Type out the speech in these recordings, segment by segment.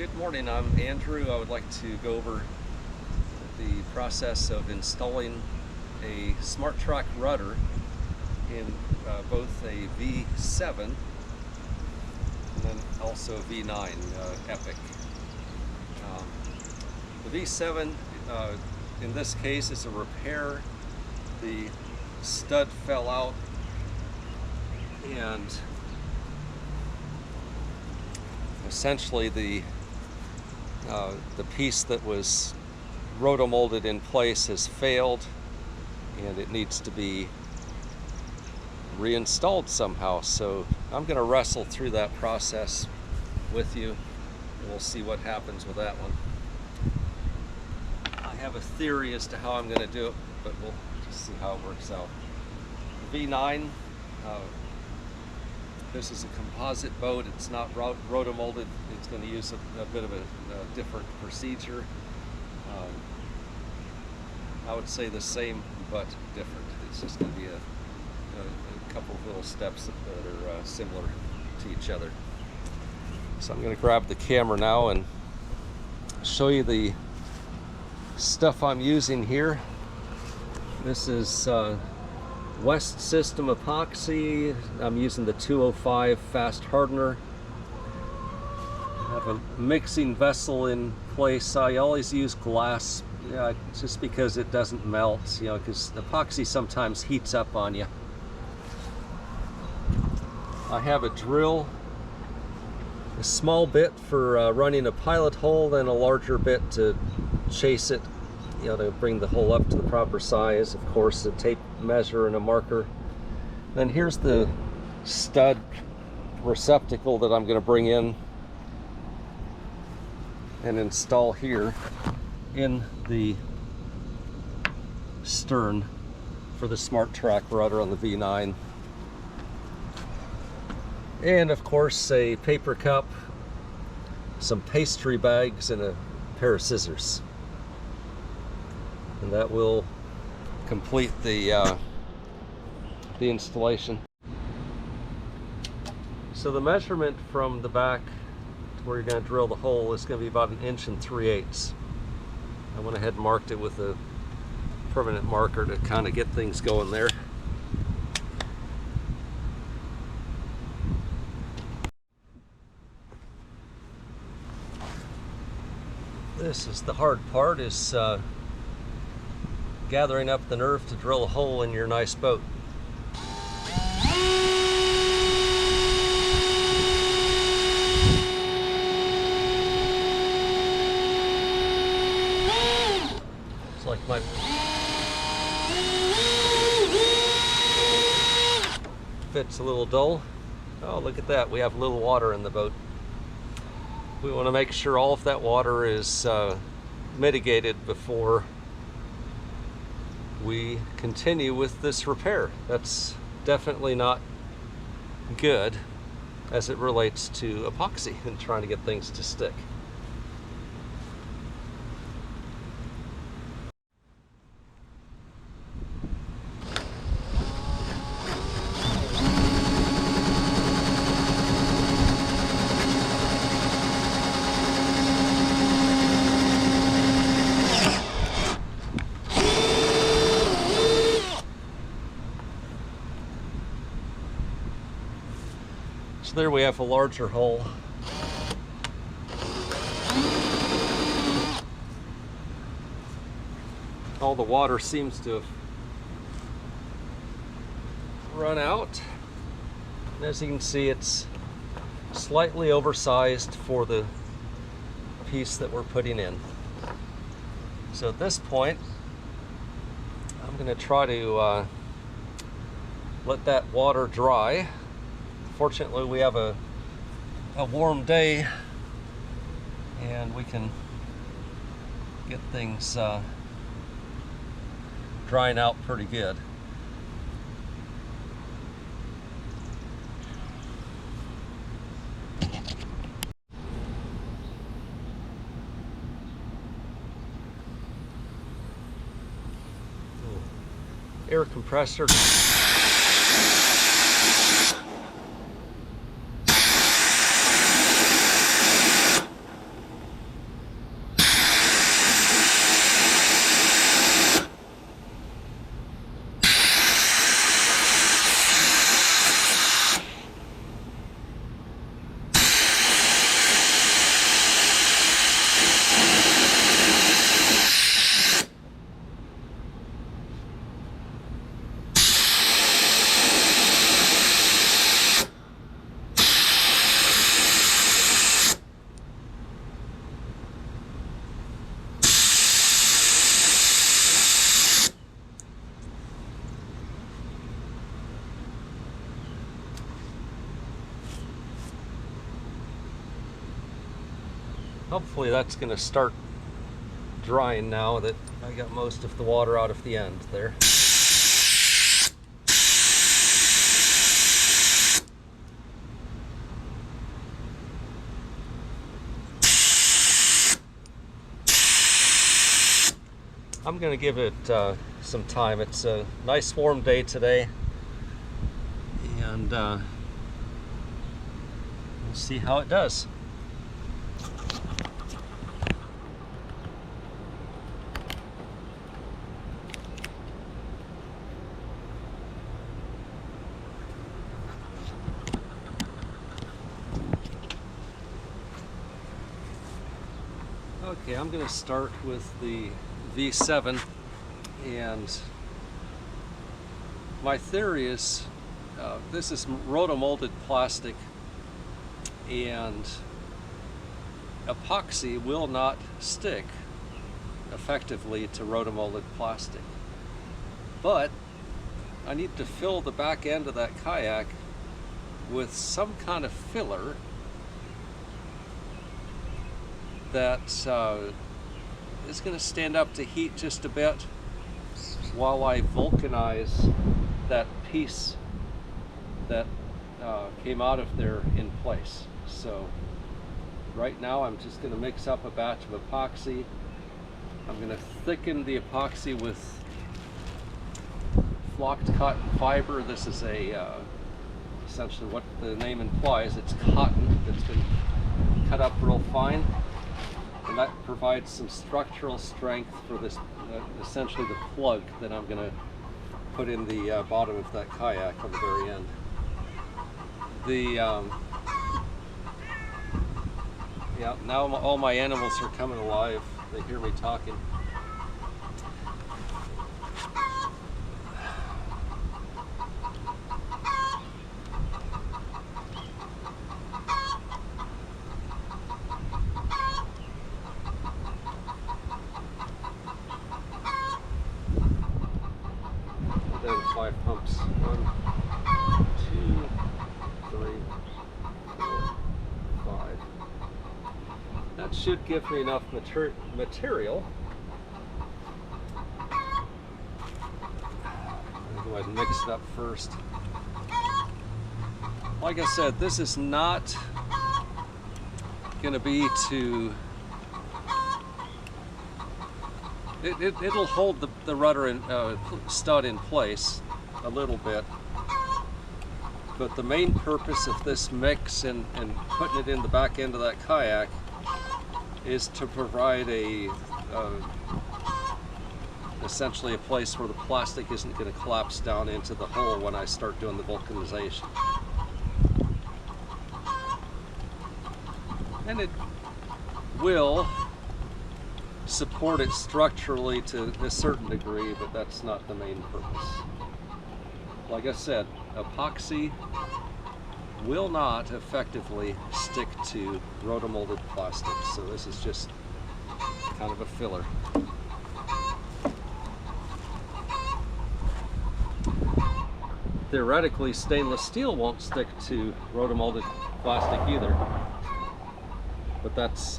Good morning, I'm Andrew. I would like to go over the process of installing a Smart Trac rudder in both a V7 and then also V9 Epic. The V7 in this case is a repair. The stud fell out and essentially the piece that was rotomolded in place has failed and it needs to be reinstalled somehow. So I'm going to wrestle through that process with you and we'll see what happens with that one. I have a theory as to how I'm going to do it, but we'll just see how it works out. The V9, this is a composite boat. It's not rotomolded. It's going to use a bit of a different procedure. I would say the same but different. It's just going to be a couple of little steps that are similar to each other. So I'm going to grab the camera now and show you the stuff I'm using here. This is West System Epoxy. I'm using the 205 fast hardener. I have a mixing vessel in place. I always use glass, just because it doesn't melt, because epoxy sometimes heats up on you. I have a drill, a small bit for running a pilot hole, then a larger bit to chase it, to bring the hole up to the proper size. Of course, a tape measure and a marker. Then here's the stud receptacle that I'm going to bring in and install here in the stern for the Smart Trac rudder on the V9. And of course, a paper cup, some pastry bags, and a pair of scissors. And that will complete the installation. So the measurement from the back to where you're going to drill the hole is going to be about 1 3/8 inches. I went ahead and marked it with a permanent marker to kind of get things going there. This is the hard part, is gathering up the nerve to drill a hole in your nice boat. It's like my fit's a little dull. Oh, look at that, we have a little water in the boat. We want to make sure all of that water is mitigated before we continue with this repair. That's definitely not good as it relates to epoxy and trying to get things to stick. So there we have a larger hole. All the water seems to have run out. And as you can see, it's slightly oversized for the piece that we're putting in. So at this point, I'm going to try to let that water dry. Fortunately, we have a warm day and we can get things drying out pretty good. Air compressor. Hopefully that's going to start drying now that I got most of the water out of the end there. I'm going to give it some time. It's a nice warm day today, and we'll see how it does. Okay, I'm going to start with the V7, and my theory is this is rotomolded plastic, and epoxy will not stick effectively to rotomolded plastic. But I need to fill the back end of that kayak with some kind of filler that is going to stand up to heat just a bit while I vulcanize that piece that came out of there in place. So right now I'm just going to mix up a batch of epoxy. I'm going to thicken the epoxy with flocked cotton fiber. This is a essentially what the name implies. It's cotton that's been cut up real fine, and that provides some structural strength for this, essentially the plug that I'm going to put in the bottom of that kayak on the very end. Yeah, now all my animals are coming alive. They hear me talking. Then 5 pumps. 1, 2, 3, 4, 5. That should give me enough material. I'll go ahead and mix it up first. Like I said, this is not going to be to... It'll hold the rudder and stud in place a little bit, but the main purpose of this mix and putting it in the back end of that kayak is to provide essentially a place where the plastic isn't going to collapse down into the hole when I start doing the vulcanization. And it will support it structurally to a certain degree, but that's not the main purpose. Like I said, epoxy will not effectively stick to rotomolded plastic, so this is just kind of a filler. Theoretically, stainless steel won't stick to rotomolded plastic either, but that's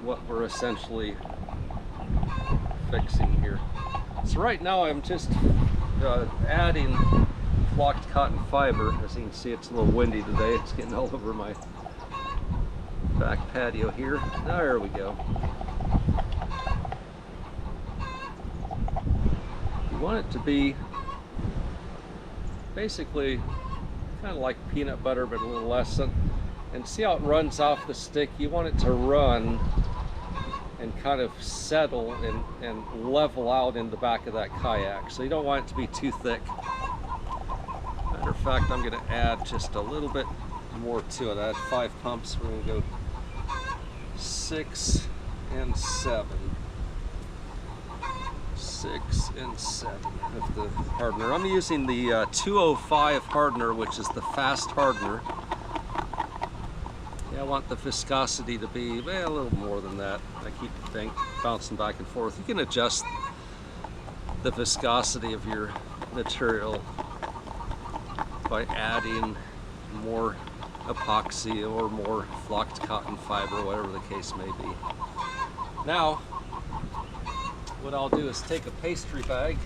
what we're essentially fixing here. So right now I'm just adding flocked cotton fiber. As you can see, it's a little windy today. It's getting all over my back patio here. There we go. You want it to be basically kind of like peanut butter, but a little less. And see how it runs off the stick? You want it to run and kind of settle and level out in the back of that kayak. So you don't want it to be too thick. Matter of fact, I'm going to add just a little bit more to it. I had 5 pumps. We're going to go 6 and 7. 6 and 7 of the hardener. I'm using the 205 hardener, which is the fast hardener. I want the viscosity to be a little more than that. I keep bouncing back and forth. You can adjust the viscosity of your material by adding more epoxy or more flocked cotton fiber, whatever the case may be. Now, what I'll do is take a pastry bag.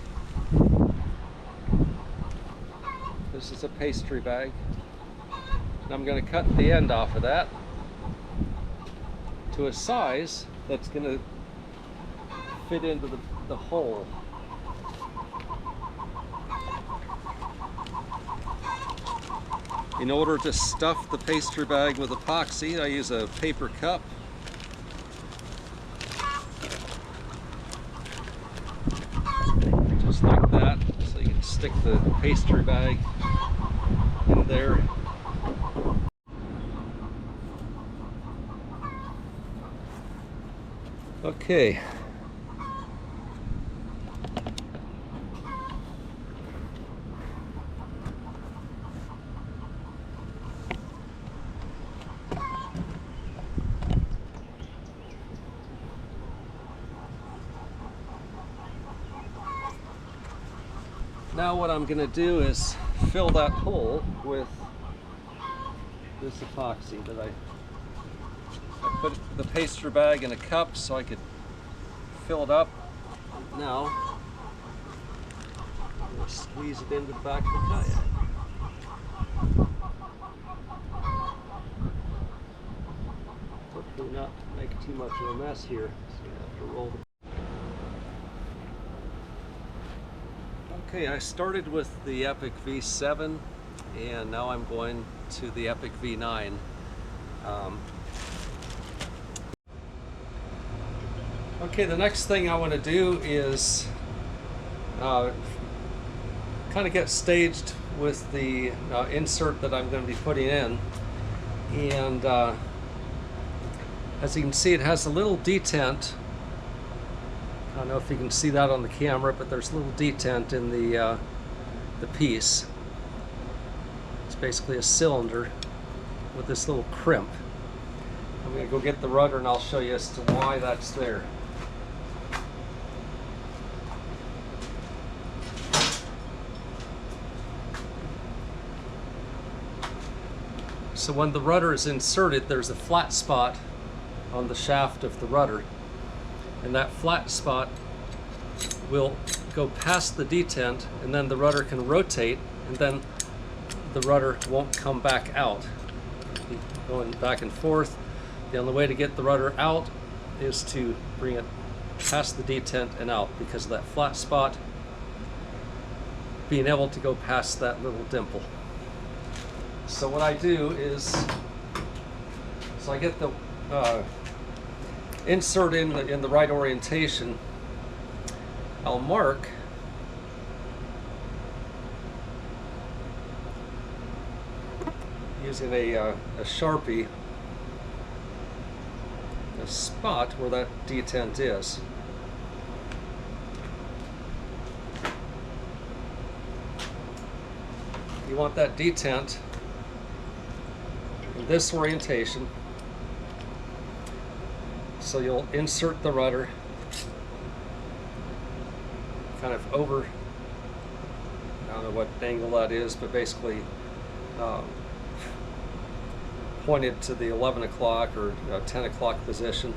This is a pastry bag. And I'm going to cut the end off of that to a size that's going to fit into the hole. In order to stuff the pastry bag with epoxy, I use a paper cup. Just like that, so you can stick the pastry bag in there. Okay. Now what I'm going to do is fill that hole with this epoxy that I put the pastry bag in a cup so I could fill it up. Now I'm going to squeeze it into the back of the kayak. Hopefully not make too much of a mess here, so you have to roll the. Okay, I started with the Epic V7 and now I'm going to the Epic V9. Okay, the next thing I want to do is kind of get staged with the insert that I'm going to be putting in. And as you can see, it has a little detent. I don't know if you can see that on the camera, but there's a little detent in the piece. It's basically a cylinder with this little crimp. I'm going to go get the rudder and I'll show you as to why that's there. So when the rudder is inserted, there's a flat spot on the shaft of the rudder. And that flat spot will go past the detent, and then the rudder can rotate, and then the rudder won't come back out. Going back and forth. The only way to get the rudder out is to bring it past the detent and out, because of that flat spot being able to go past that little dimple. So what I do is, so I get the insert in the right orientation, I'll mark using a Sharpie a spot where that detent is. You want that detent in this orientation. So you'll insert the rudder kind of over, I don't know what angle that is, but basically pointed to the 11 o'clock or 10 o'clock position,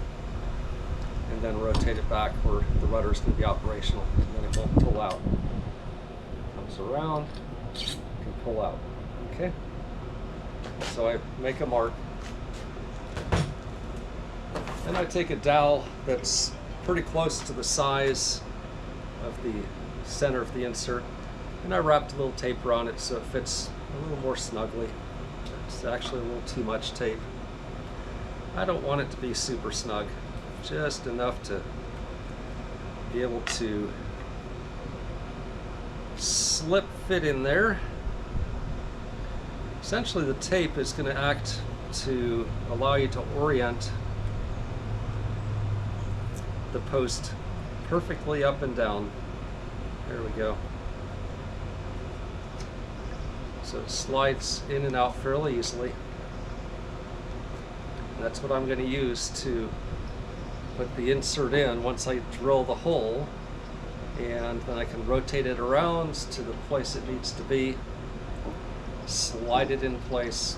and then rotate it back where the rudder is going to be operational, and then it won't pull out. Comes around, can pull out. Okay? So I make a mark. Then I take a dowel that's pretty close to the size of the center of the insert, and I wrapped a little tape around it so it fits a little more snugly. It's actually a little too much tape. I don't want it to be super snug, just enough to be able to slip fit in there. Essentially the tape is going to act to allow you to orient the post perfectly up and down. There we go. So it slides in and out fairly easily. And that's what I'm going to use to put the insert in once I drill the hole, and then I can rotate it around to the place it needs to be, slide it in place,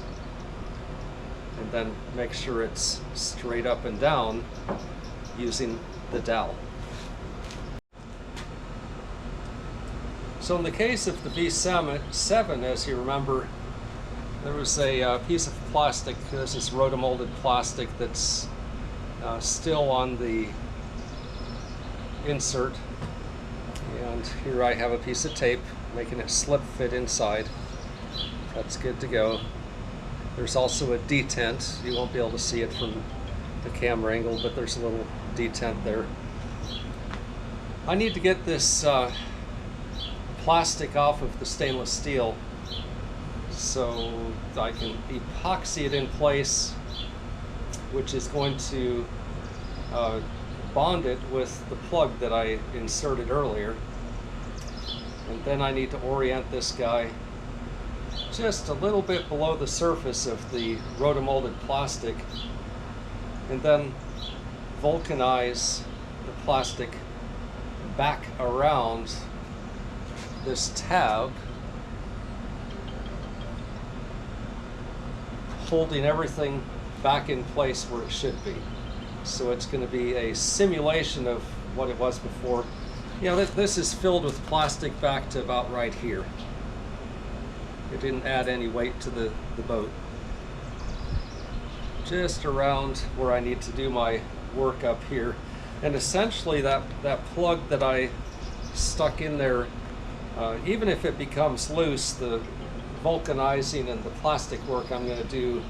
and then make sure it's straight up and down using the dowel. So in the case of the V7, as you remember, there was a piece of plastic. This is rotomolded plastic that's still on the insert. And here I have a piece of tape making it slip fit inside. That's good to go. There's also a detent. You won't be able to see it from the camera angle, but there's a little detent there. I need to get this plastic off of the stainless steel so I can epoxy it in place, which is going to bond it with the plug that I inserted earlier. And then I need to orient this guy just a little bit below the surface of the rotomolded plastic, and then vulcanize the plastic back around this tab, holding everything back in place where it should be. So it's going to be a simulation of what it was before. You know, this is filled with plastic back to about right here. It didn't add any weight to the boat. Just around where I need to do my work up here. And essentially that plug that I stuck in there, even if it becomes loose, the vulcanizing and the plastic work I'm going to do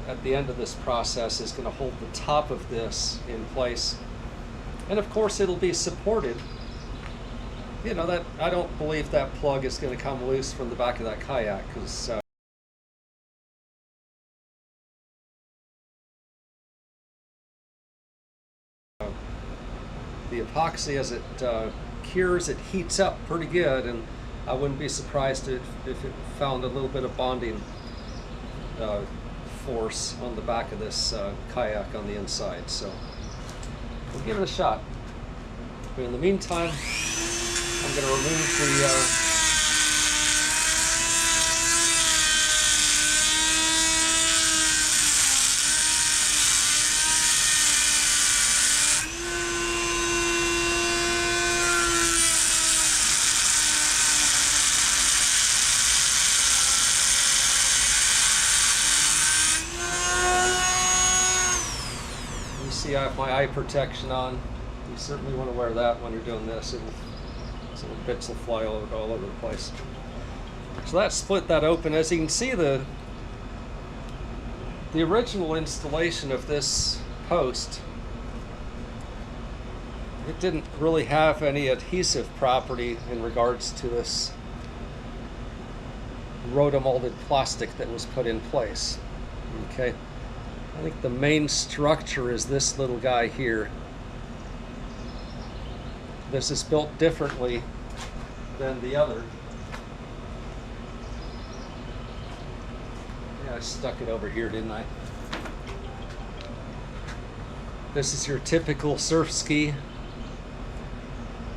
at the end of this process is going to hold the top of this in place. And of course it'll be supported. You know, that I don't believe that plug is going to come loose from the back of that kayak, because the epoxy, as it cures, it heats up pretty good, and I wouldn't be surprised if it found a little bit of bonding force on the back of this kayak on the inside. So we'll give it a shot. But in the meantime, I'm going to remove the see I have my eye protection on. You certainly want to wear that when you're doing this. Some bits will fly all over the place. So that split that open. As you can see, the original installation of this post, it didn't really have any adhesive property in regards to this rotomolded plastic that was put in place. Okay. I think the main structure is this little guy here. This is built differently than the other. Yeah, I stuck it over here, didn't I? This is your typical surf ski.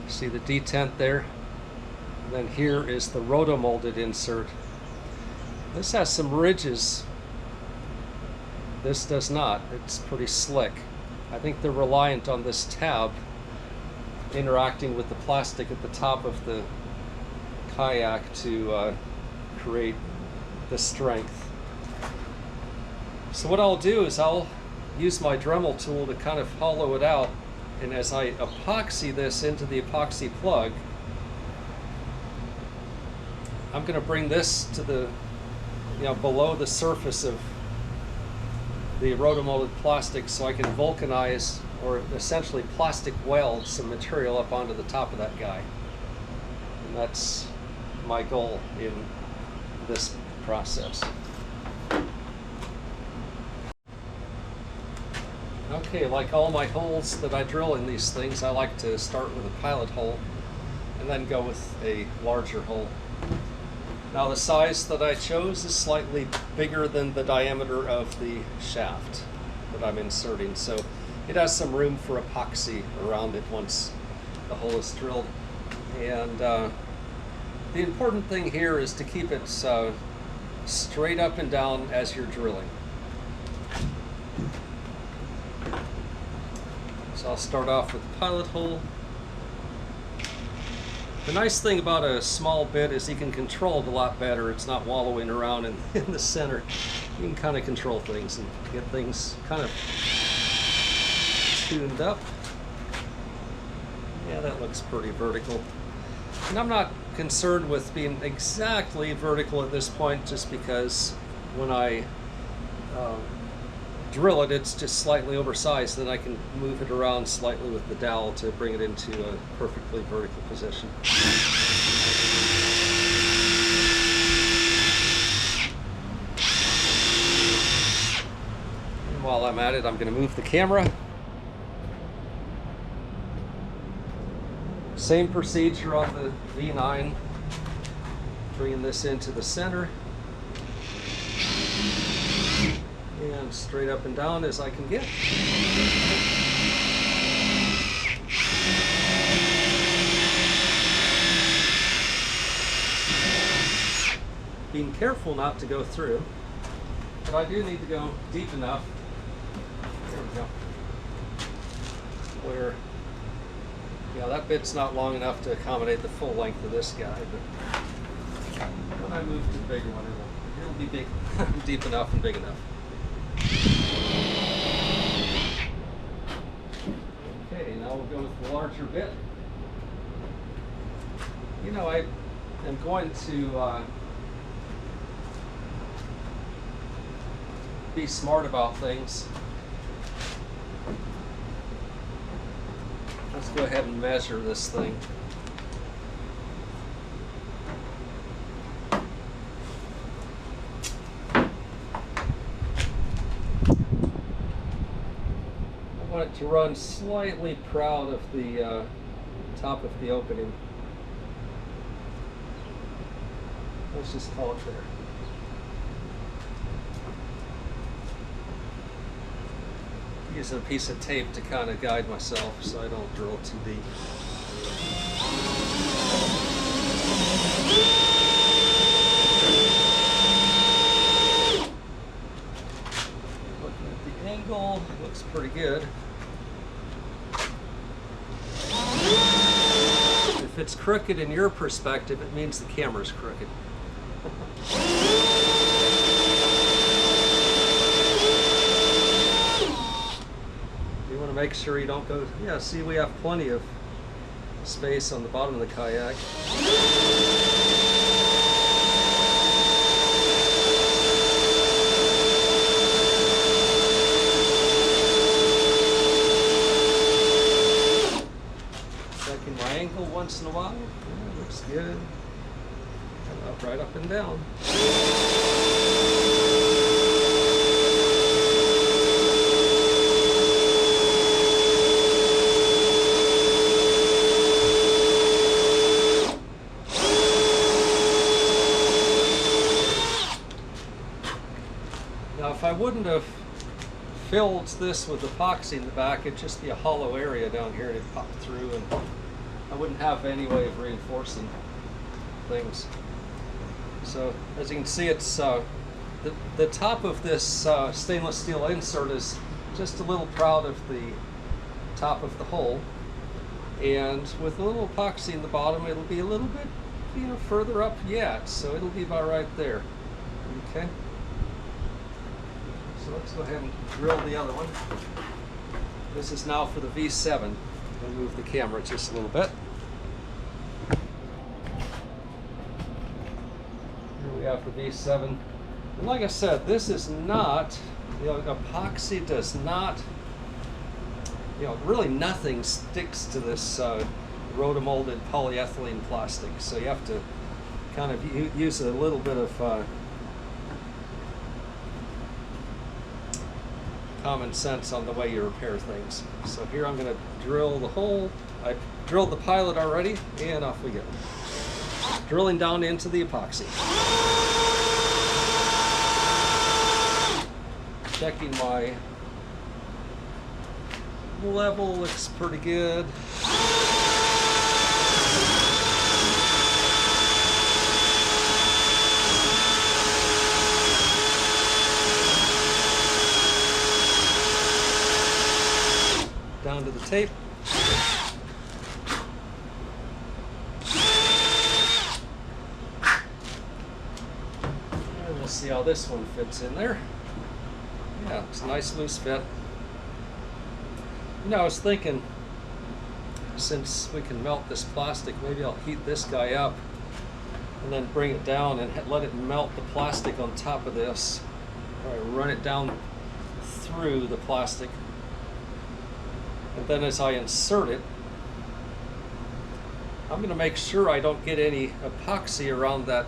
See the detent there? And then here is the rotomolded insert. This has some ridges. This does not. It's pretty slick. I think they're reliant on this tab interacting with the plastic at the top of the kayak to create the strength. So what I'll do is I'll use my Dremel tool to kind of hollow it out, and as I epoxy this into the epoxy plug, I'm going to bring this to the, below the surface of the rotomolded plastic, so I can vulcanize, or essentially plastic weld, some material up onto the top of that guy. And that's my goal in this process. Okay, like all my holes that I drill in these things, I like to start with a pilot hole and then go with a larger hole. Now the size that I chose is slightly bigger than the diameter of the shaft that I'm inserting, so it has some room for epoxy around it once the hole is drilled. And The important thing here is to keep it straight up and down as you're drilling. So I'll start off with the pilot hole. The nice thing about a small bit is you can control it a lot better. It's not wallowing around in the center. You can kind of control things and get things kind of tuned up. Yeah, that looks pretty vertical. And I'm not concerned with being exactly vertical at this point, just because when I drill it, it's just slightly oversized. Then I can move it around slightly with the dowel to bring it into a perfectly vertical position. And while I'm at it, I'm going to move the camera. Same procedure on the V9, bringing this into the center and straight up and down as I can get. Being careful not to go through, but I do need to go deep enough. There we go. Where, yeah, that bit's not long enough to accommodate the full length of this guy, but when I move to the bigger one, it'll be big, deep enough and big enough. Okay, now we'll go with the larger bit. You know, I am going to be smart about things. Let's go ahead and measure this thing. I want it to run slightly proud of the top of the opening. Let's just call it there. Using a piece of tape to kind of guide myself so I don't drill too deep. Looking at the angle, looks pretty good. If it's crooked in your perspective, it means the camera's crooked. Make sure you don't go, yeah, see, we have plenty of space on the bottom of the kayak. Checking my angle once in a while. Yeah, looks good. Up, right up and down. If I wouldn't have filled this with epoxy in the back, it'd just be a hollow area down here and it'd pop through, and I wouldn't have any way of reinforcing things. So as you can see, it's the top of this stainless steel insert is just a little proud of the top of the hole, and with a little epoxy in the bottom, it'll be a little bit, you know, further up yet, so it'll be about right there. Okay. So let's go ahead and drill the other one. This is now for the V7. I'm going to move the camera just a little bit. Here we have the V7. And like I said, this is not, you know, epoxy does not, you know, really nothing sticks to this rotomolded polyethylene plastic. So you have to kind of use a little bit of common sense on the way you repair things. So here I'm going to drill the hole. I drilled the pilot already, and off we go. Drilling down into the epoxy. Checking my level, looks pretty good. tape. And we'll see how this one fits in there. Yeah, it's a nice loose fit. You know, I was thinking, since we can melt this plastic, maybe I'll heat this guy up and then bring it down and let it melt the plastic on top of this. All right, run it down through the plastic. And then as I insert it, I'm going to make sure I don't get any epoxy around that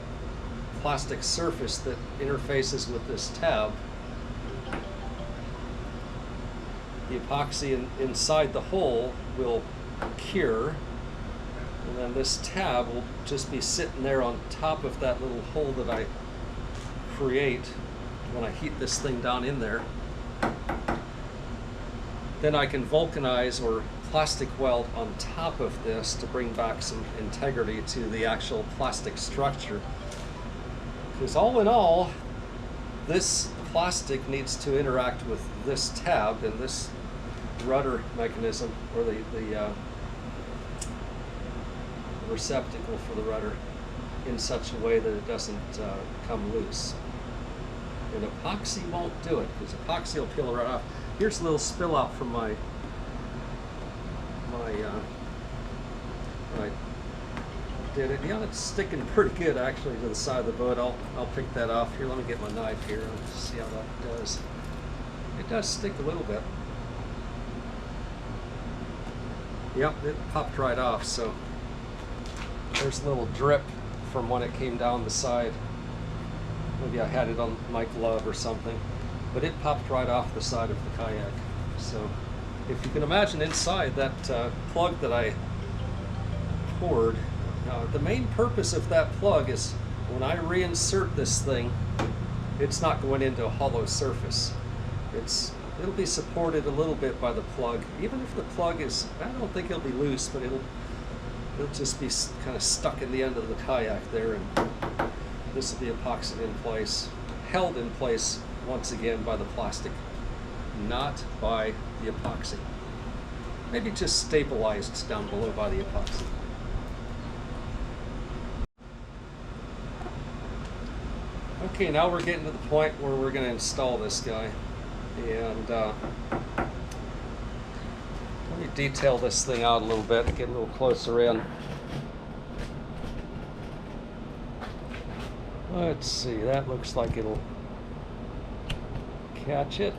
plastic surface that interfaces with this tab. The epoxy inside the hole will cure, and then this tab will just be sitting there on top of that little hole that I create when I heat this thing down in there. Then I can vulcanize or plastic weld on top of this to bring back some integrity to the actual plastic structure. Because all in all, this plastic needs to interact with this tab and this rudder mechanism, or the receptacle for the rudder, in such a way that it doesn't come loose. And epoxy won't do it, because epoxy will peel right off. Here's a little spill out from my I did it. Yeah, it's sticking pretty good actually to the side of the boat. I'll pick that off here. Let me get my knife here and see how that does. It does stick a little bit. Yep, it popped right off. So there's a little drip from when it came down the side. Maybe I had it on my glove or something, but it popped right off the side of the kayak. So if you can imagine inside that plug that I poured, the main purpose of that plug is when I reinsert this thing, it's not going into a hollow surface. It'll be supported a little bit by the plug. Even if the plug is, I don't think it'll be loose, but it'll just be kind of stuck in the end of the kayak there, and this will be epoxied in place, held in place once again by the plastic, not by the epoxy. Maybe just stabilized down below by the epoxy. Okay, now we're getting to the point where we're going to install this guy. And let me detail this thing out a little bit and get a little closer in. Let's see, that looks like it'll catch it.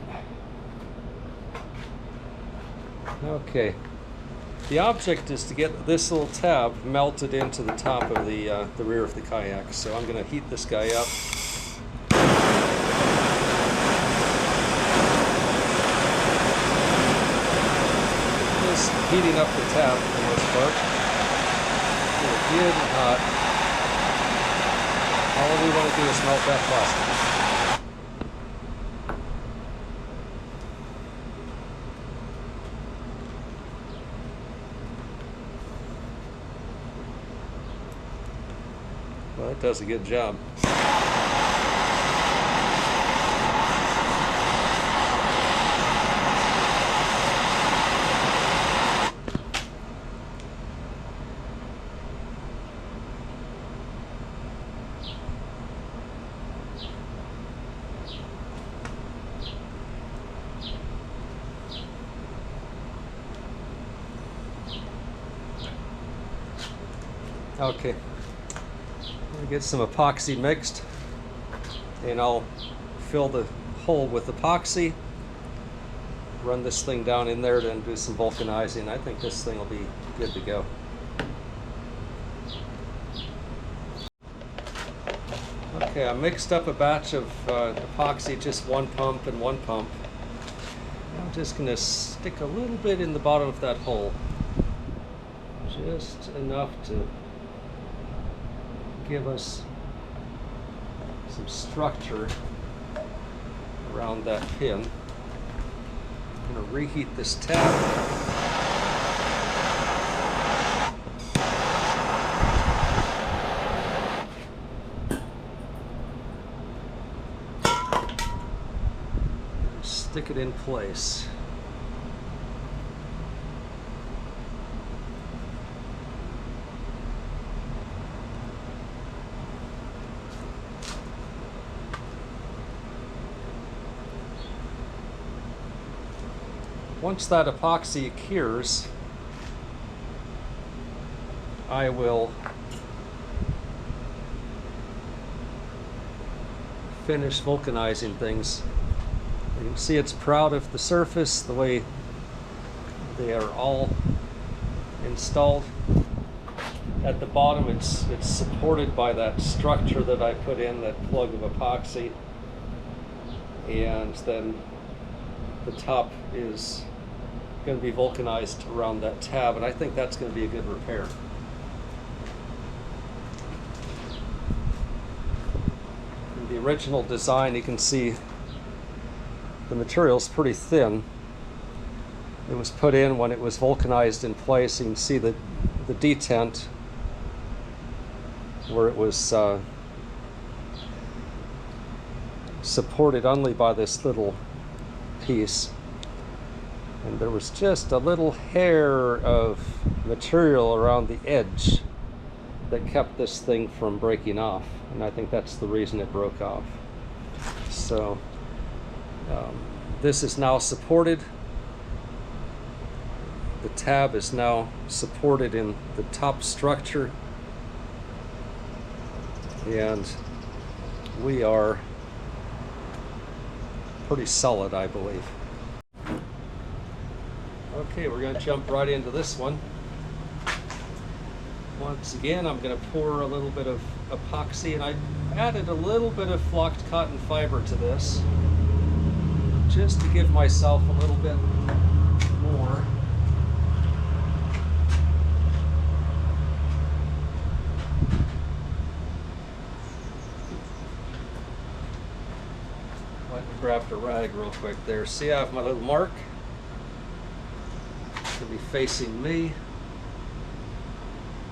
Okay. The object is to get this little tab melted into the top of the rear of the kayak. So I'm going to heat this guy up. Just heating up the tab for the most part. It's good and hot. All we want to do is melt that plastic. Well, it does a good job. Okay. Get some epoxy mixed, and I'll fill the hole with epoxy, run this thing down in there, then do some vulcanizing. I think this thing will be good to go. Okay, I mixed up a batch of epoxy, just one pump and one pump. I'm just going to stick a little bit in the bottom of that hole, just enough to give us some structure around that pin. I'm going to reheat this tab. Stick it in place. Once that epoxy cures, I will finish vulcanizing things. You can see it's proud of the surface, the way they are all installed. At the bottom, it's supported by that structure that I put in, that plug of epoxy, and then the top is going to be vulcanized around that tab, and I think that's going to be a good repair. In the original design, you can see the material's pretty thin. It was put in when it was vulcanized in place. You can see the detent where it was supported only by this little piece, and there was just a little hair of material around the edge that kept this thing from breaking off, and I think that's the reason it broke off. So this is now supported. The tab is now supported in the top structure, and we are pretty solid, I believe. Okay, we're going to jump right into this one. Once again, I'm going to pour a little bit of epoxy, and I added a little bit of flocked cotton fiber to this, just to give myself a little bit more. Grabbed a rag real quick there. See, I have my little mark. It's going to be facing me.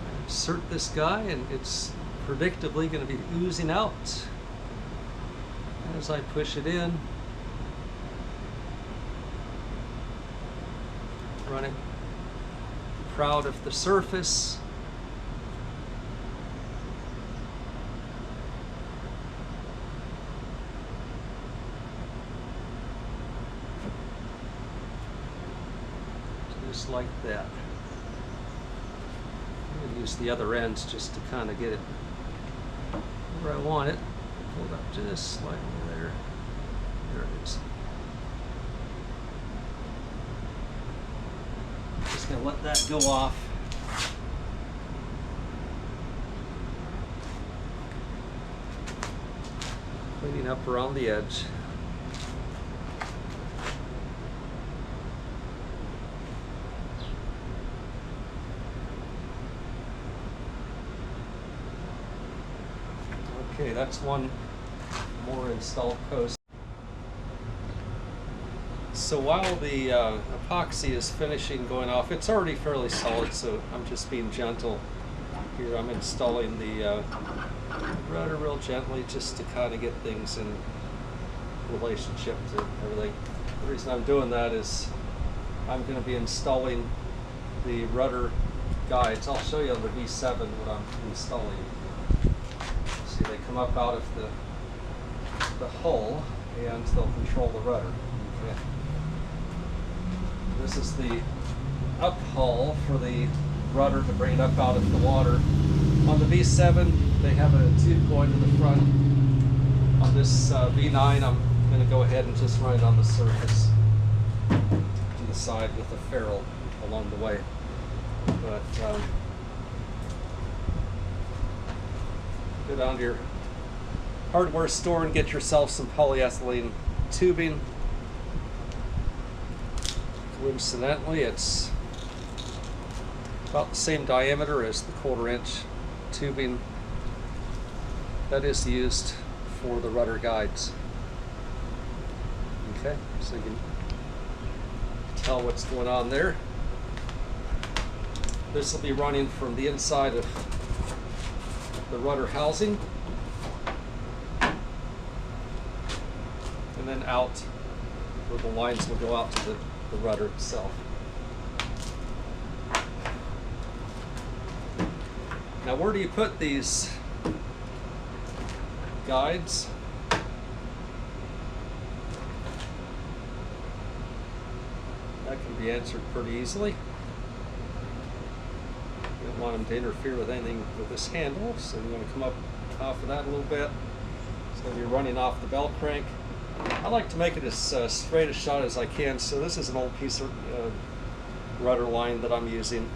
I insert this guy, and it's predictably going to be oozing out as I push it in. Run it. Proud of the surface. Just like that. I'm going to use the other ends just to kind of get it where I want it. Pull it up just slightly there. There it is. Just going to let that go off. Cleaning up around the edge. Okay, that's one more installed post. So while the epoxy is finishing going off, it's already fairly solid, so I'm just being gentle here. I'm installing the rudder real gently just to kind of get things in relationship to everything. The reason I'm doing that is I'm going to be installing the rudder guides. I'll show you on the V7 what I'm installing. See, they come up out of the hull and they'll control the rudder. Okay. This is the up hull for the rudder to bring it up out of the water. On the V7, they have a tube going to the front. On this V9, I'm going to go ahead and just run it on the surface to the side with a ferrule along the way. But go down to your hardware store and get yourself some polyethylene tubing. Coincidentally, it's about the same diameter as the 1/4 inch tubing that is used for the rudder guides. Okay, so you can tell what's going on there. This will be running from the inside of the rudder housing and then out where the lines will go out to the rudder itself. Now, where do you put these guides? That can be answered pretty easily. You don't want them to interfere with anything with this handle, so you want to come up off of that a little bit. So you're running off the belt crank. I like to make it as straight a shot as I can, so this is an old piece of rudder line that I'm using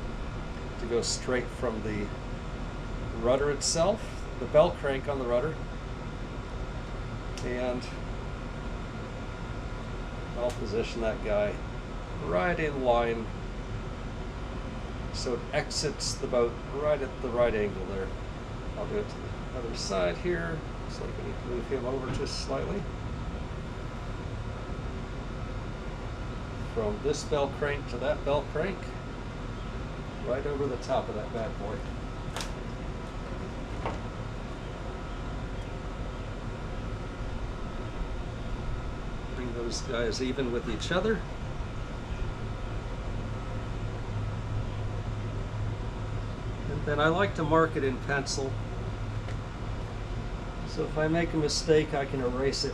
to go straight from the rudder itself, the belt crank on the rudder, and I'll position that guy right in line so it exits the boat right at the right angle there. I'll do it to the other side here. Looks like I need to move him over just slightly. From this belt crank to that belt crank, right over the top of that bad boy. Bring those guys even with each other. And then I like to mark it in pencil, so if I make a mistake I can erase it.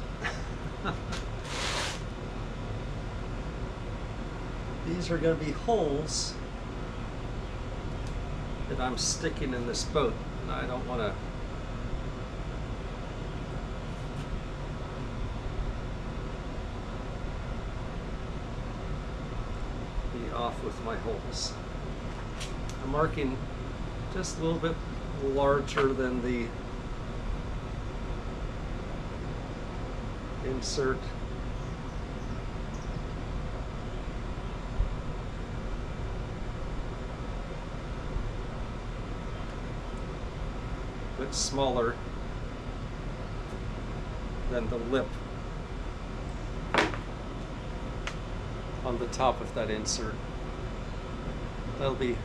These are going to be holes that I'm sticking in this boat, and I don't want to be off with my holes. I'm marking just a little bit larger than the insert. Bit smaller than the lip on the top of that insert. That'll be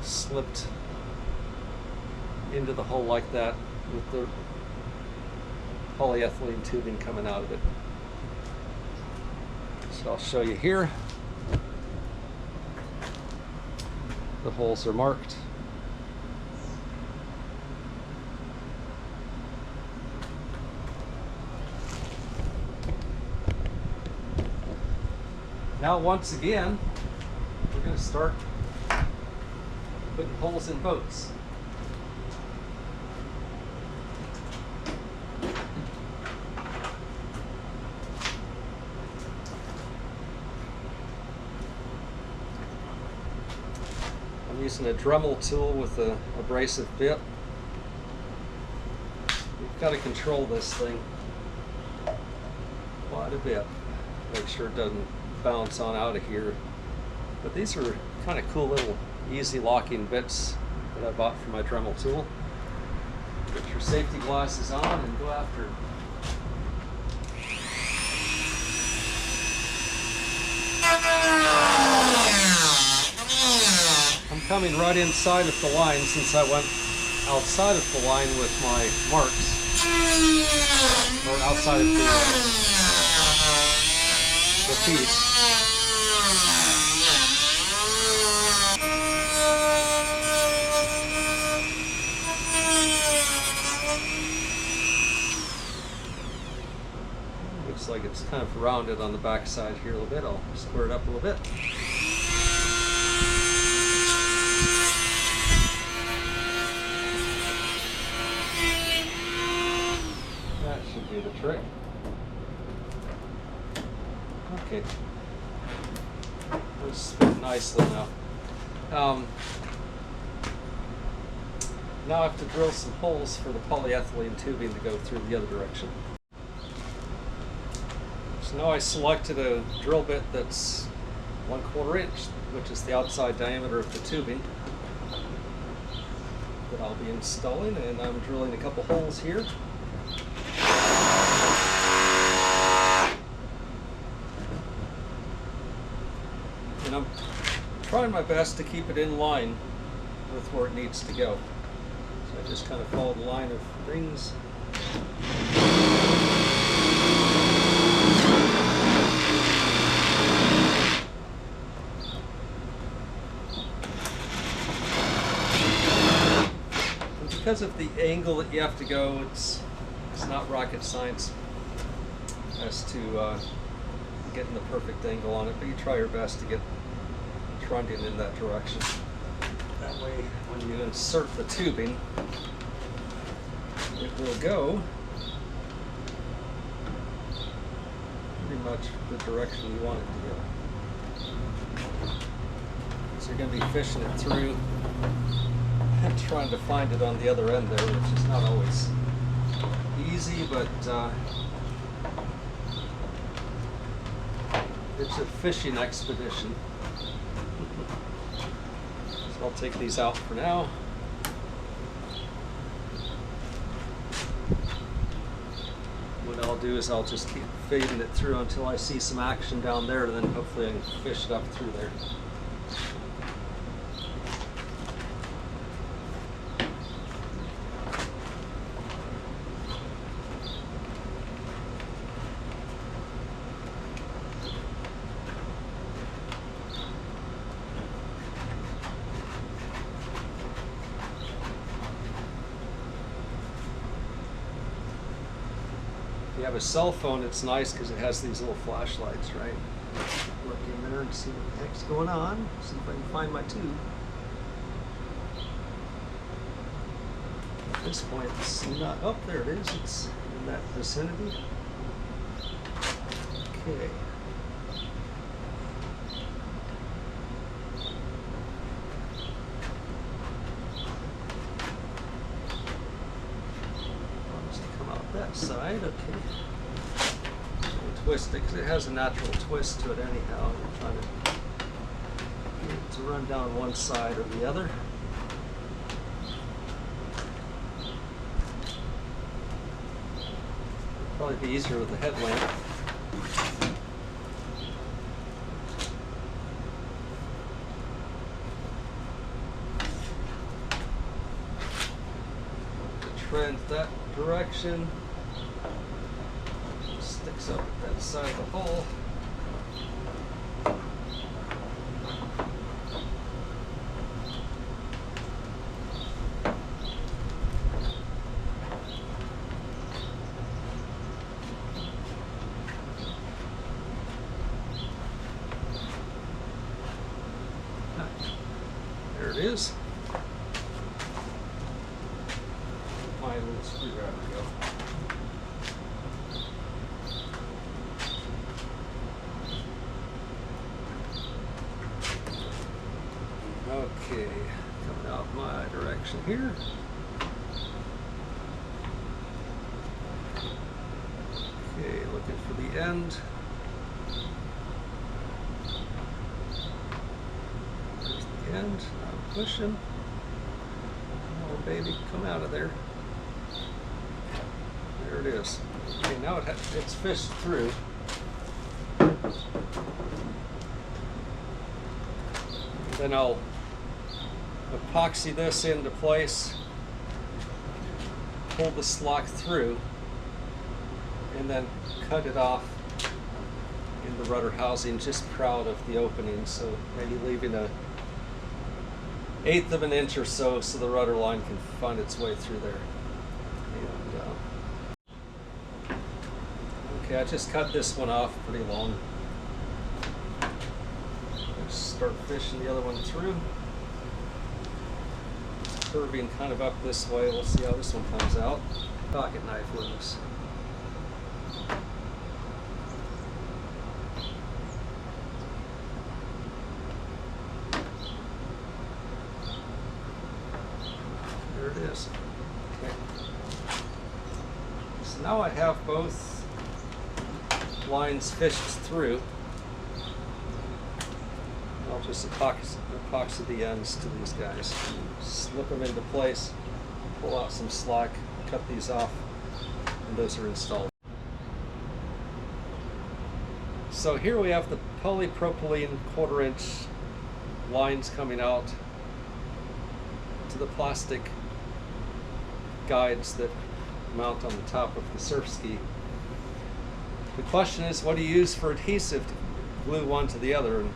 slipped into the hole like that with the polyethylene tubing coming out of it. So I'll show you here. The holes are marked. Now once again, we're going to start putting holes in boats. I'm using a Dremel tool with an abrasive bit. You've got to control this thing quite a bit. Make sure it doesn't bounce on out of here. But these are kind of cool little easy locking bits that I bought for my Dremel tool. Put your safety glasses on and go after it. I'm coming right inside of the line since I went outside of the line with my marks, or outside of the piece. Looks like it's kind of rounded on the back side here a little bit. I'll square it up a little bit. That should be the trick. Okay, those fit nicely now. Now I have to drill some holes for the polyethylene tubing to go through the other direction. So now I selected a drill bit that's 1/4 inch, which is the outside diameter of the tubing that I'll be installing, and I'm drilling a couple holes here. And I'm trying my best to keep it in line with where it needs to go. So I just kind of follow the line of rings. And because of the angle that you have to go, it's not rocket science as to getting the perfect angle on it, but you try your best to get trunding in that direction. That way, when you insert the tubing, it will go pretty much the direction you want it to go. So you're going to be fishing it through and trying to find it on the other end there, which is not always easy, but it's a fishing expedition. So I'll take these out for now. What I'll do is I'll just keep feeding it through until I see some action down there, and then hopefully I can fish it up through there. If you have a cell phone, it's nice because it has these little flashlights, right? Look in there and see what the heck's going on. See if I can find my tube. At this point, it's not. Oh, there it is. It's in that vicinity. Okay. That side, okay. Twist it because it has a natural twist to it anyhow. You're trying to get it to run down one side or the other. Probably be easier with the headlamp. Trend that direction. Sticks up at that side of the hole. There it is. Find a little screwdriver to go. Okay, coming out my direction here. Okay, looking for the end. There's the end. I'm pushing. Oh, baby, come out of there. There it is. Okay, now it's fished through. Then I'll epoxy this into place, pull the slock through, and then cut it off in the rudder housing just proud of the opening, so maybe leaving a 1/8 of an inch or so the rudder line can find its way through there. And, okay, I just cut this one off pretty long. Start fishing the other one through. Curving kind of up this way. We'll see how this one comes out. Pocket knife loose. There it is. Okay. So now I have both lines fished through. I'll just epoxy the ends to these guys. Slip them into place, pull out some slack, cut these off, and those are installed. So here we have the polypropylene 1/4 inch lines coming out to the plastic guides that mount on the top of the surf ski. The question is, what do you use for adhesive to glue one to the other? And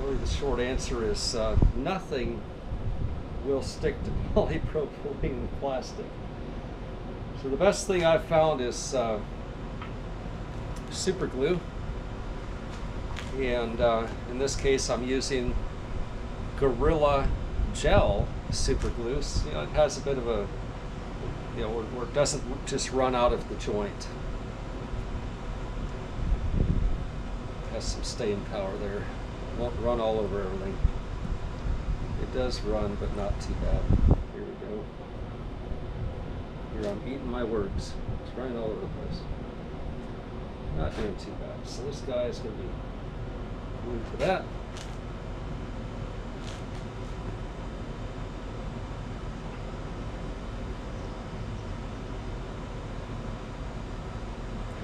really the short answer is nothing will stick to polypropylene plastic. So the best thing I've found is super glue. And in this case, I'm using Gorilla Gel super glue. So, you know, it has a bit of a, you know, where it doesn't just run out of the joint. It has some staying power there. It won't run all over everything. It does run, but not too bad. Here we go. Here I'm eating my words. It's running all over the place. Not doing too bad. So this guy is going to be glued to that.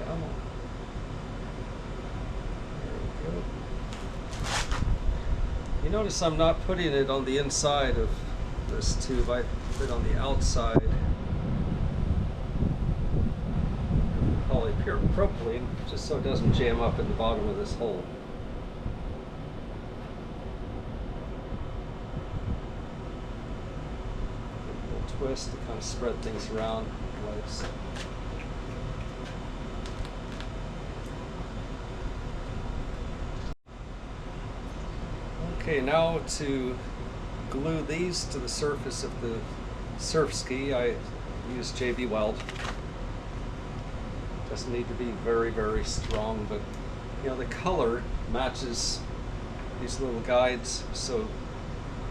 Come on. There we go. You notice I'm not putting it on the inside of this tube. I put it on the outside. Polypropylene, just so it doesn't jam up in the bottom of this hole. A little twist to kind of spread things around. Okay, now to glue these to the surface of the surf ski, I use JB Weld. Doesn't need to be very, very strong, but you know, the color matches these little guides, so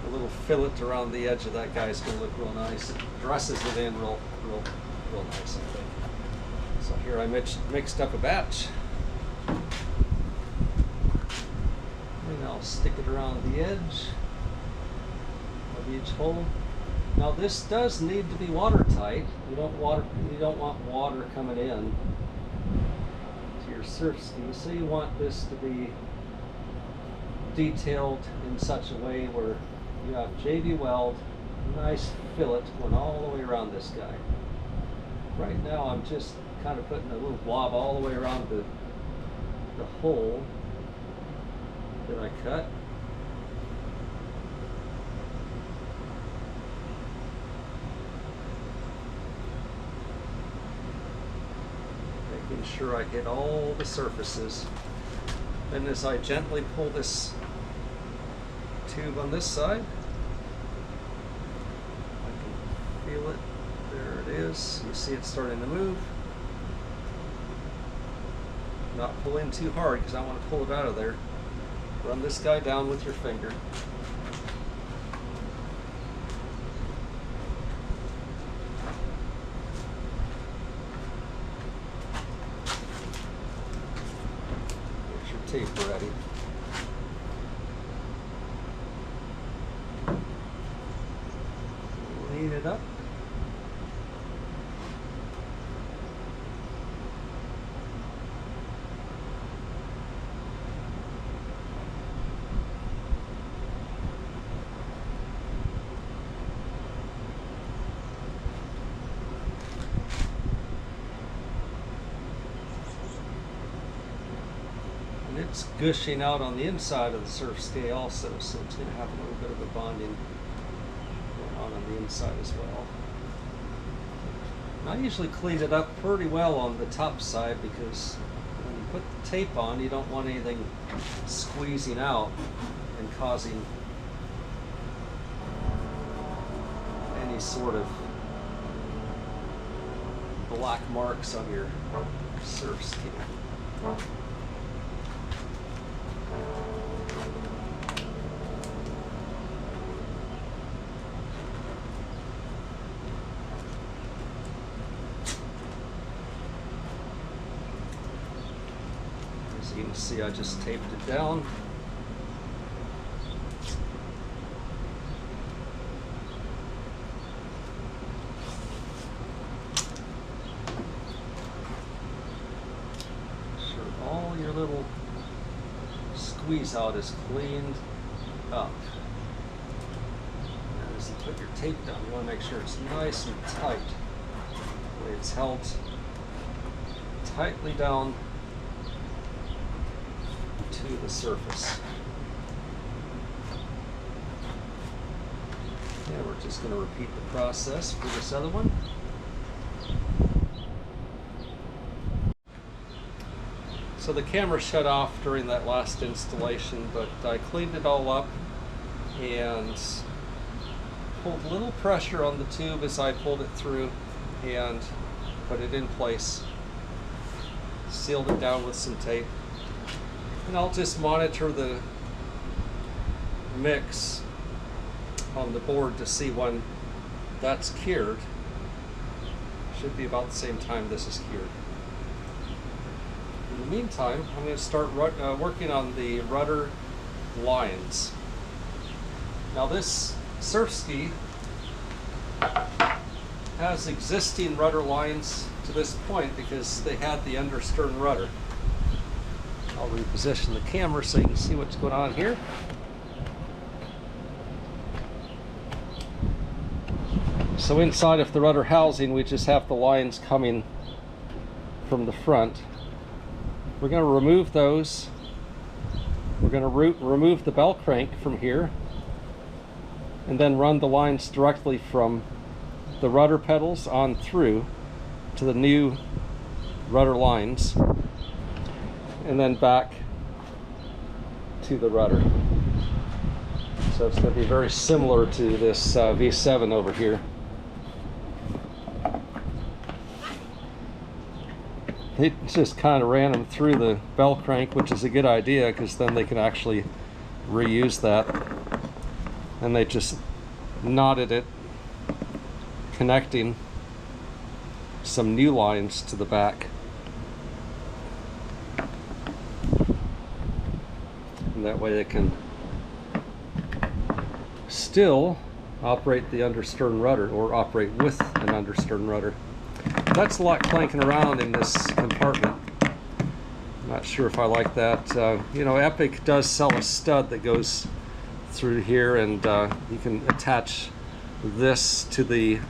a little fillet around the edge of that guy is going to look real nice. It dresses it in real nice, I think. So here I mixed up a batch. And I'll stick it around the edge of each hole. Now this does need to be watertight. You don't want water coming in to your surf ski, so you want this to be detailed in such a way where you have JB Weld, nice fillet going all the way around this guy. Right now I'm just kind of putting a little blob all the way around the hole that I cut. Making sure I hit all the surfaces. Then as I gently pull this tube on this side, I can feel it. There it is. You see it starting to move. Not pull in too hard because I want to pull it out of there. Run this guy down with your finger. Get your tape ready. Lean it up. It's gushing out on the inside of the surf ski also, so it's going to have a little bit of a bonding going on the inside as well. And I usually clean it up pretty well on the top side because when you put the tape on, you don't want anything squeezing out and causing any sort of black marks on your surf ski. As you can see, I just taped it down. All your little squeeze out is cleaned up. And as you put your tape down, you want to make sure it's nice and tight. The way it's held tightly down to the surface. Yeah, we're just going to repeat the process for this other one. So the camera shut off during that last installation, but I cleaned it all up and pulled a little pressure on the tube as I pulled it through and put it in place. Sealed it down with some tape. And I'll just monitor the mix on the board to see when that's cured. Should be about the same time this is cured. In the meantime, I'm going to start working on the rudder lines. Now this surf ski has existing rudder lines to this point because they had the understern rudder. I'll reposition the camera so you can see what's going on here. So inside of the rudder housing, we just have the lines coming from the front. We're going to remove those. We're going to remove the bell crank from here and then run the lines directly from the rudder pedals on through to the new rudder lines and then back to the rudder. So it's going to be very similar to this V7 over here. They just kind of ran them through the bell crank, which is a good idea because then they can actually reuse that. And they just knotted it, connecting some new lines to the back. And that way they can still operate the understern rudder or operate with an understern rudder. That's a lot clanking around in this compartment. I'm not sure if I like that. You know, Epic does sell a stud that goes through here, and you can attach this to the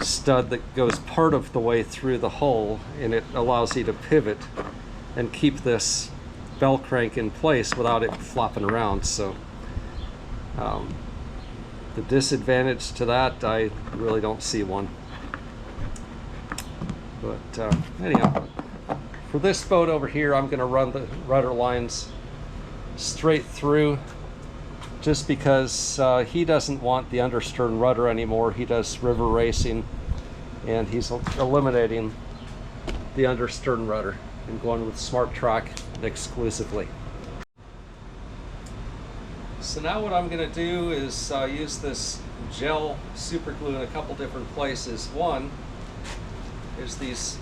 stud that goes part of the way through the hole, and it allows you to pivot and keep this bell crank in place without it flopping around. So the disadvantage to that, I really don't see one. But anyhow, for this boat over here, I'm going to run the rudder lines straight through just because he doesn't want the understern rudder anymore. He does river racing, and he's eliminating the understern rudder and going with Smart Trac exclusively. So now what I'm going to do is use this gel super glue in a couple different places. One is these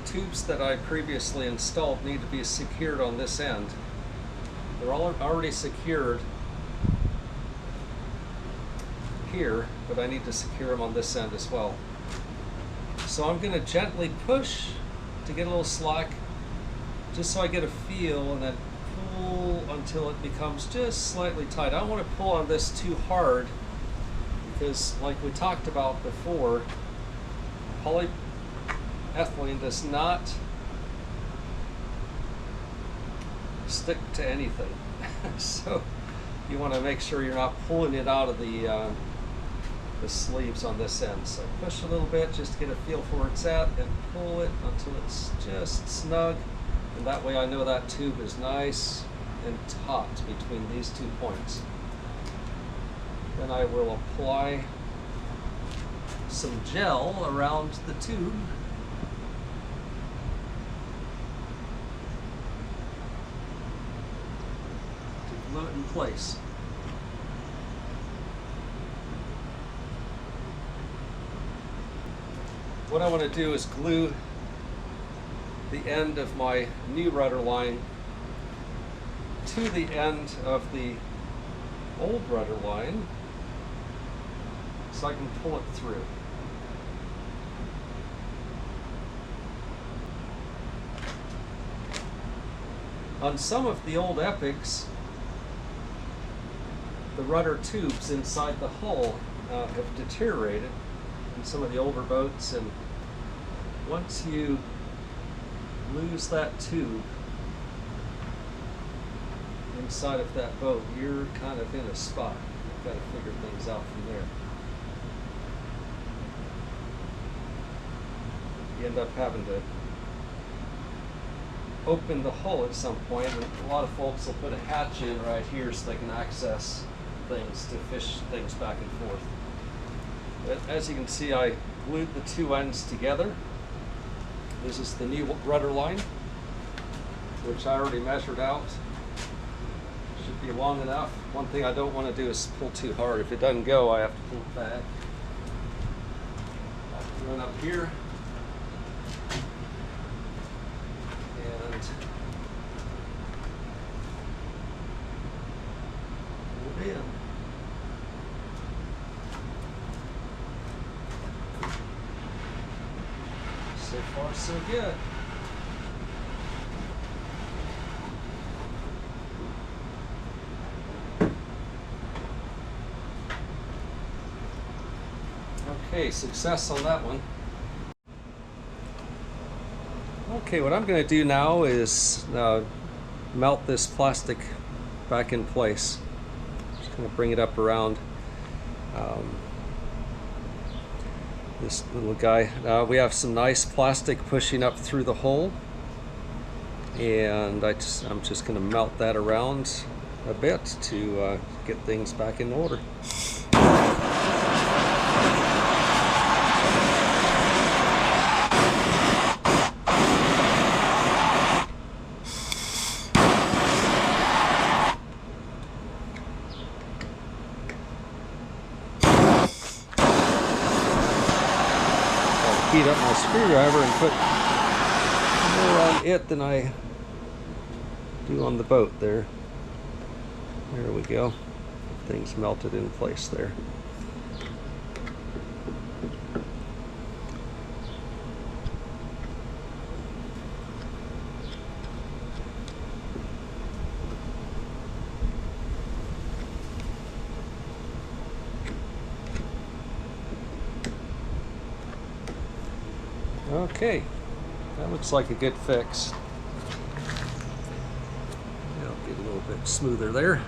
tubes that I previously installed need to be secured on this end. They're all already secured here, but I need to secure them on this end as well. So I'm going to gently push to get a little slack, just so I get a feel, and then pull until it becomes just slightly tight. I don't want to pull on this too hard because, like we talked about before, polyethylene does not stick to anything. So you want to make sure you're not pulling it out of the sleeves on this end. So push a little bit just to get a feel for where it's at, and pull it until it's just snug. And that way I know that tube is nice and taut between these 2 points. Then I will apply some gel around the tube. To glue it in place. What I want to do is glue the end of my new rudder line to the end of the old rudder line so I can pull it through. On some of the old Epics, the rudder tubes inside the hull have deteriorated in some of the older boats, and once you lose that tube inside of that boat, you're kind of in a spot. You've got to figure things out from there. You end up having to open the hull at some point, and a lot of folks will put a hatch in right here so they can access things to fish things back and forth. But as you can see, I glued the two ends together. This is the new rudder line, which I already measured out. Should be long enough. One thing I don't want to do is pull too hard. If it doesn't go, I have to pull it back. I have to run up here and pull it in. So far, so good. Okay, success on that one. Okay, what I'm going to do now is melt this plastic back in place. Just going to bring it up around this little guy. We have some nice plastic pushing up through the hole, and I'm just going to melt that around a bit to get things back in order. Heat up my screwdriver and put more on it than I do on the boat there. There we go. Things melted in place there. Okay, that looks like a good fix. It'll get a little bit smoother there.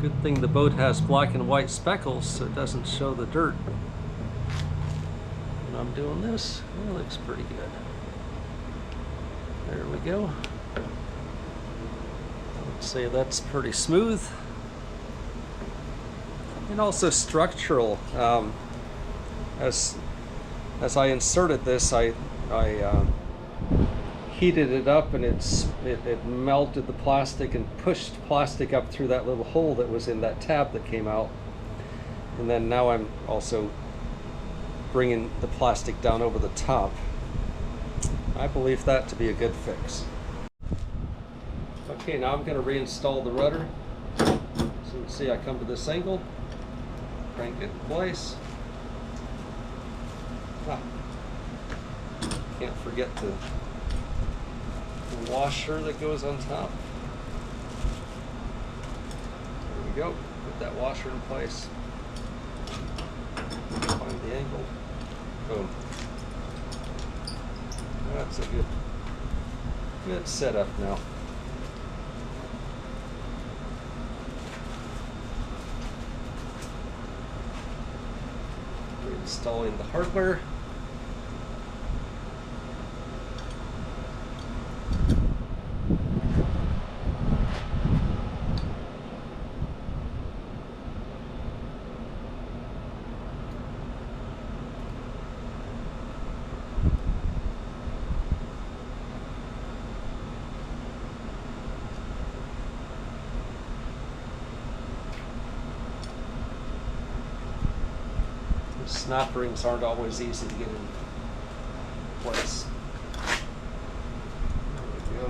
Good thing the boat has black and white speckles so it doesn't show the dirt. When I'm doing this, it looks pretty good. There we go. I'd say that's pretty smooth. And also structural. As I inserted this, I heated it up, and it melted the plastic and pushed plastic up through that little hole that was in that tab that came out. And then now I'm also bringing the plastic down over the top. I believe that to be a good fix. Okay, now I'm going to reinstall the rudder. So you can see I come to this angle, crank it in place. Can't forget the washer that goes on top. There we go. Put that washer in place. Find the angle. Boom. That's a good setup now. Reinstalling the hardware. Snap rings aren't always easy to get in place. There we go.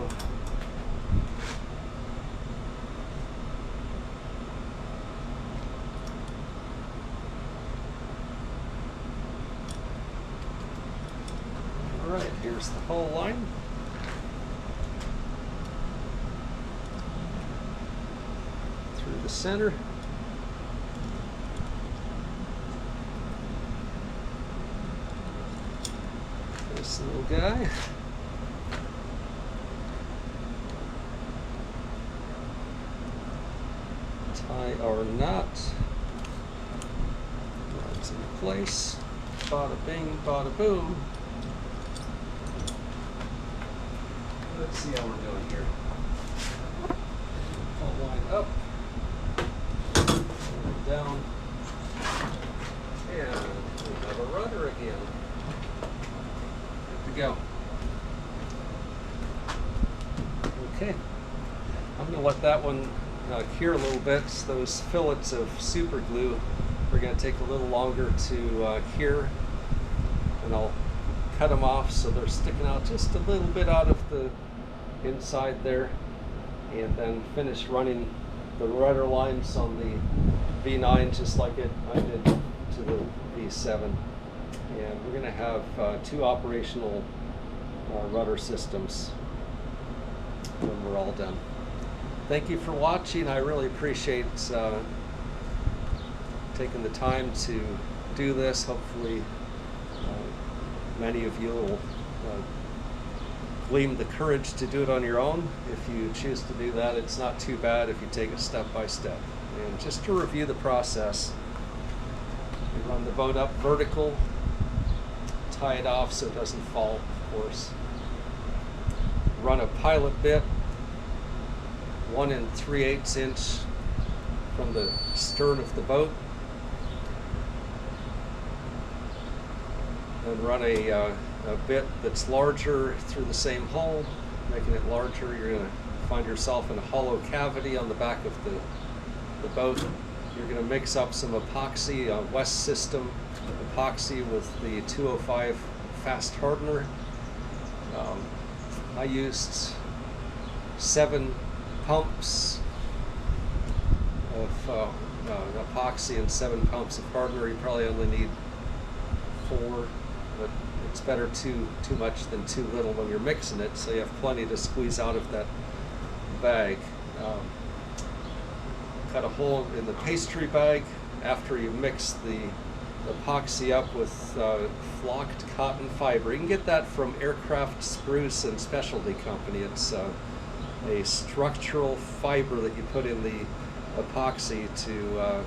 All right, here's the hull line. Through the center. This little guy. tie our knot. That's in place. Bada bing, bada boom. Let's see how we're doing here. All line up, down, and we have a rudder again. Good to go. Okay, I'm going to let that one cure a little bit. Those fillets of super glue are going to take a little longer to cure, and I'll cut them off so they're sticking out just a little bit out of the inside there, and then finish running the rudder lines on the V9 just like I did to the V7. And we're going to have 2 operational rudder systems when we're all done. Thank you for watching. I really appreciate taking the time to do this. Hopefully many of you will glean the courage to do it on your own. If you choose to do that, it's not too bad if you take it step by step. And just to review the process, you run the boat up vertical, tie it off so it doesn't fall, of course. Run a pilot bit 1 3/8 inch from the stern of the boat, and run a bit that's larger through the same hole. Making it larger, you're going to find yourself in a hollow cavity on the back of the boat. You're going to mix up some epoxy, West System Epoxy with the 205 fast hardener. I used 7 pumps of epoxy and 7 pumps of hardener. You probably only need 4, but it's better too much than too little when you're mixing it, so you have plenty to squeeze out of that bag. Cut a hole in the pastry bag after you mix the epoxy up with flocked cotton fiber. You can get that from Aircraft Spruce and Specialty Company. It's a structural fiber that you put in the epoxy to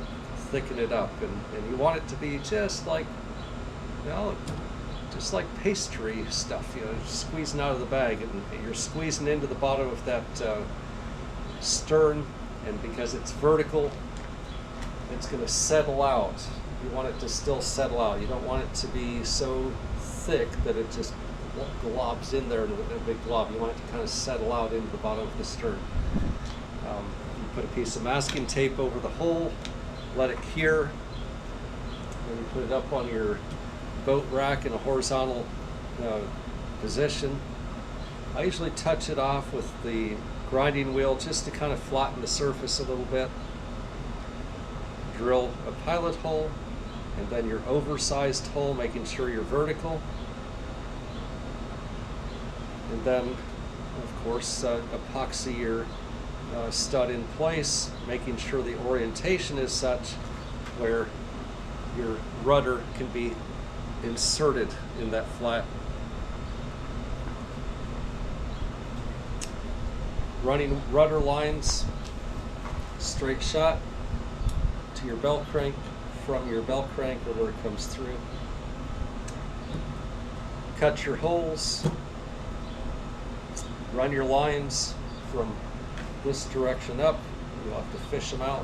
thicken it up, and you want it to be just like, just like pastry stuff, squeezing out of the bag, and you're squeezing into the bottom of that stern, and because it's vertical, it's going to settle out. You want it to still settle out. You don't want it to be so thick that it just globs in there in a big glob. You want it to kind of settle out into the bottom of the stern. You put a piece of masking tape over the hole, let it cure, and you put it up on your boat rack in a horizontal position. I usually touch it off with the grinding wheel just to kind of flatten the surface a little bit. Drill a pilot hole, and then your oversized hole, making sure you're vertical. And then, of course, epoxy your stud in place, making sure the orientation is such where your rudder can be inserted in that flat. Running rudder lines, straight shot to your bell crank, from your bell crank or where it comes through. Cut your holes, run your lines from this direction up. You'll have to fish them out,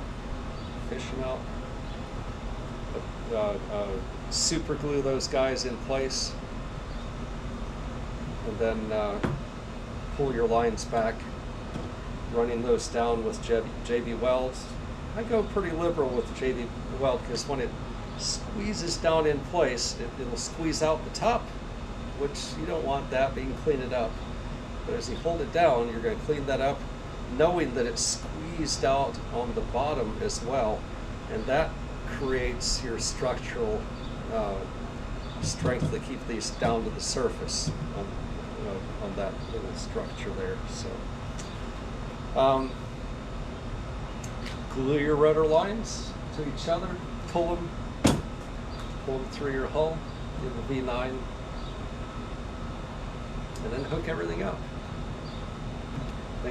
super glue those guys in place, and then pull your lines back, running those down with JB welds. I go pretty liberal with the JB weld because when it squeezes down in place, it'll squeeze out the top, which you don't want that, but you can clean it up. But as you hold it down, you're going to clean that up, knowing that it's squeezed out on the bottom as well, and that creates your structural strength to keep these down to the surface on that little structure there. So glue your rudder lines to each other, pull them through your hull in the V9, and then hook everything up.